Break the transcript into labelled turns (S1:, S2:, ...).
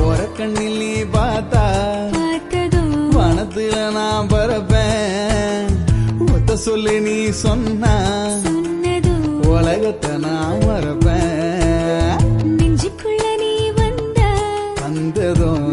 S1: ஒரு கண்ணில் நீ பார்த்தா வனத்துல நான் பறப்பேன். ஒத்த சொல்லி நீ சொன்னா உலகத்தை நான் மறப்பேன்.
S2: நெஞ்சுக்குள்ள நீ வந்ததும்